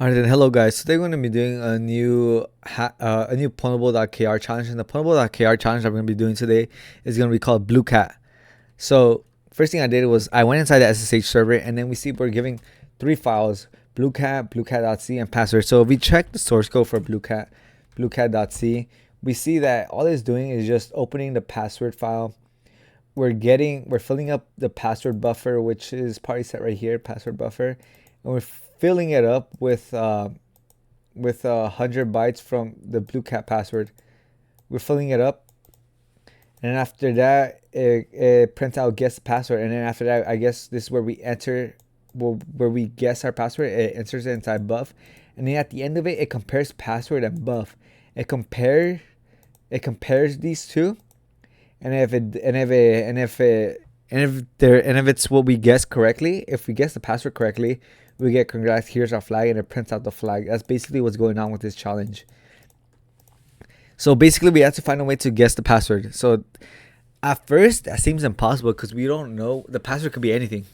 Alright then, hello guys. Today we're going to be doing a new Pwnable.kr challenge, and the Pwnable.kr challenge I'm going to be doing today is going to be called Blukat. So first thing I did was I went inside the SSH server, and then we see we're giving three files: Blukat, Blukat.c, and password. So if we check the source code for Blukat, Blukat.c, we see that all it's doing is just opening the password file. We're filling up the password buffer, which is party set right here, password buffer, and we're filling it up with 100 bytes from the Blukat password. We're filling it up, and after that it prints out guess the password, and then after that I guess this is where we enter, where we guess our password. It enters it inside buff, and then at the end of it, it compares password and buff. It compares these two, and if it's what we guess correctly, if we guess the password correctly, we get congrats, here's our flag, and it prints out the flag. That's basically what's going on with this challenge. So basically we have to find a way to guess the password. So at first that seems impossible because we don't know. The password could be anything.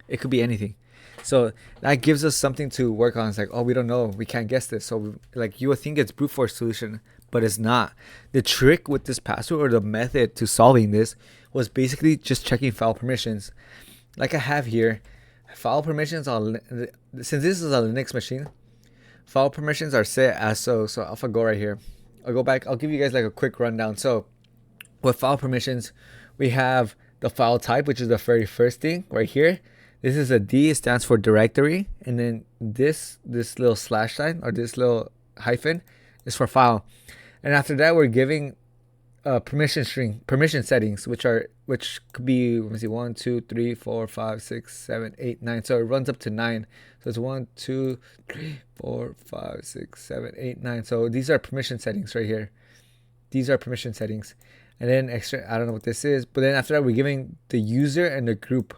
It could be anything. So that gives us something to work on. It's like, oh, we don't know, we can't guess this. So like, you would think it's brute force solution, but it's not. The trick with this password, or the method to solving this, was basically just checking file permissions. Like I have here, file permissions on, since this is a Linux machine, file permissions are set as so. So if I go right here, I'll go back, I'll give you guys like a quick rundown. So with file permissions, we have the file type, which is the very first thing right here. This is a D, it stands for directory, and then this little slash sign, or this little hyphen, is for file. And after that, we're giving permission settings, which could be, let me see, 1 2 3 4 5 6 7 8 9. So it runs up to 9. So it's 1 2 3 4 5 6 7 8 9. So these are permission settings right here. These are permission settings. And then extra, I don't know what this is, but then after that, we're giving the user and the group.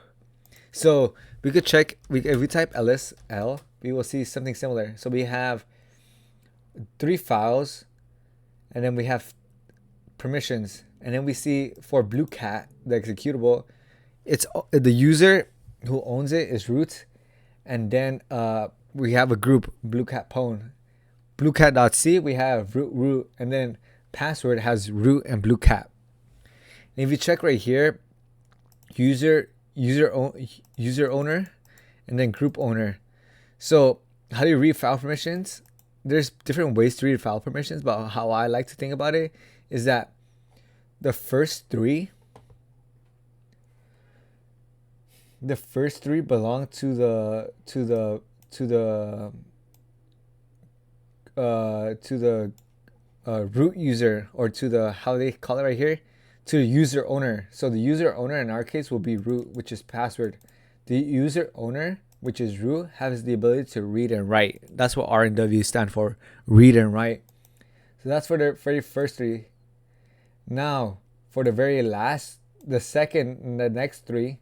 So we could check, if we type lsl, we will see something similar. So we have 3 files, and then we have permissions, and then we see for Blukat, the executable, it's the user who owns it is root, and then we have a group, Blukat Pwn. Blukat.c, we have root, and then password has root and Blukat. And if you check right here, user owner, and then group owner. So how do you read file permissions? There's different ways to read file permissions, but how I like to think about it is that the first three belong to the root user, or to the, how they call it right here, to the user owner. So the user owner in our case will be root, which is password. The user owner, which is root, has the ability to read and write. That's what R and W stand for, read and write. So that's for the very first three. Now for the very last, the next three,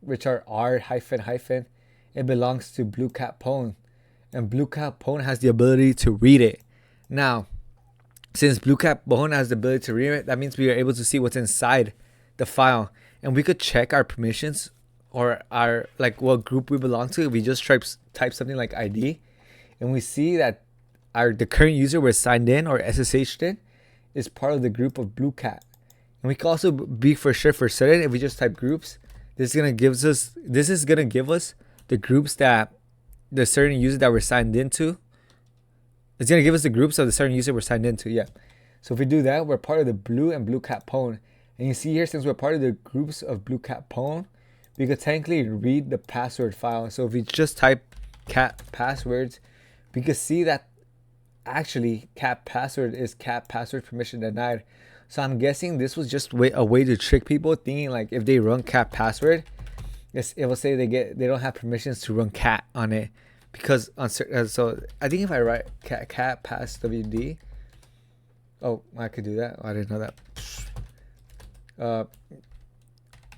which are R hyphen hyphen, it belongs to Blukat Pwn, and Blukat Pwn has the ability to read it. Now, since Blukat Pwn has the ability to read it, that means we are able to see what's inside the file, and we could check our permissions, or our, like, what group we belong to. If we just type something like ID, and we see that the current user we're signed in or SSH'd in is part of the group of Blukat. And we can also be for certain, if we just type groups, this is gonna give us the groups that the certain user that we're signed into. It's gonna give us the groups of the certain user we're signed into. Yeah. So if we do that, we're part of the Blue and Blukat Pwn. And you see here, since we're part of the groups of Blukat Pwn, we could technically read the password file. So if we just type cat passwords, we could see that actually cat password is cat password permission denied. So I'm guessing this was just a way to trick people, thinking like if they run cat password, it will say they don't have permissions to run cat on it, because on so I think if I write cat pass wd, oh, I could do that. Oh, I didn't know that.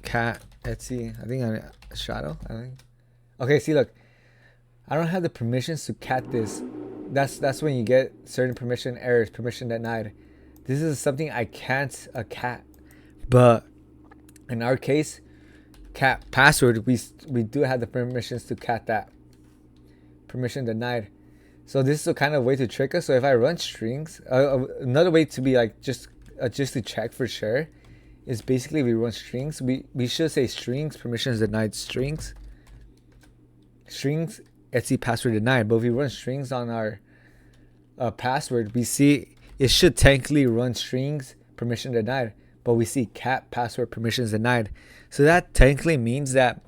Cat Etsy, I think I'm shadow. I think. Okay, see, look, I don't have the permissions to cat this. That's when you get certain permission errors, permission denied. This is something I can't cat, but in our case, cat password, we do have the permissions to cat that. Permission denied. So this is a kind of way to trick us. So if I run strings, another way to be like just to check for sure is basically we run strings. We should say strings permissions denied strings etc password denied. But if we run strings on our password, we see it should technically run strings permission denied, but we see cat password permissions denied. So that technically means that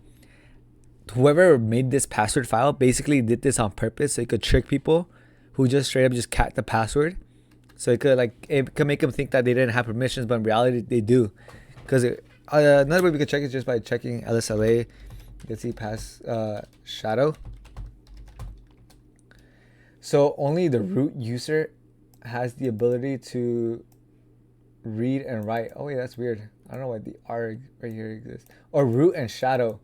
whoever made this password file basically did this on purpose so it could trick people who just straight up just cat the password. So it could make them think that they didn't have permissions, but in reality they do. Because another way we could check is just by checking LSLA. You can see pass shadow. So only the root user has the ability to read and write. Oh wait, that's weird. I don't know why the R right here exists. Or root and shadow.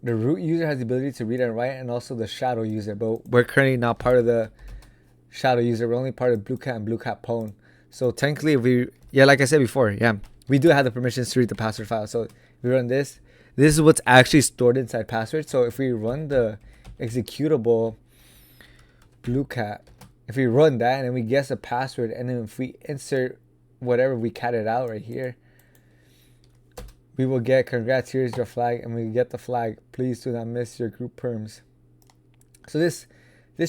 The root user has the ability to read and write, and also the shadow user. But we're currently not part of the shadow user. We're only part of Blukat and Blukat Pwn. So technically, like I said before, we do have the permissions to read the password file. So if we run this is what's actually stored inside password. So if we run the executable Blukat, if we run that and then we guess a password, and then if we insert whatever we catted out right here, we will get congrats, here's your flag, and we get the flag, please do not miss your group perms. So this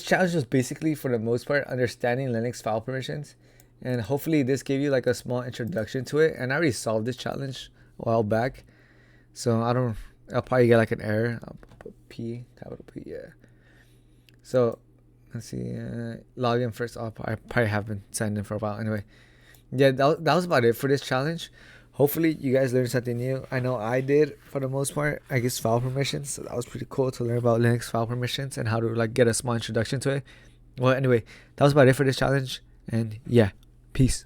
challenge was basically, for the most part, understanding Linux file permissions, and hopefully this gave you like a small introduction to it. And I already solved this challenge a while back, so I'll probably get like an error. I'll put P, capital P, yeah. So let's see, log in first. I probably haven't signed in for a while. Anyway, yeah, that was about it for this challenge. Hopefully you guys learned something new. I know I did for the most part. I guess file permissions. So that was pretty cool to learn about Linux file permissions and how to like get a small introduction to it. Well, anyway, that was about it for this challenge. And yeah, peace.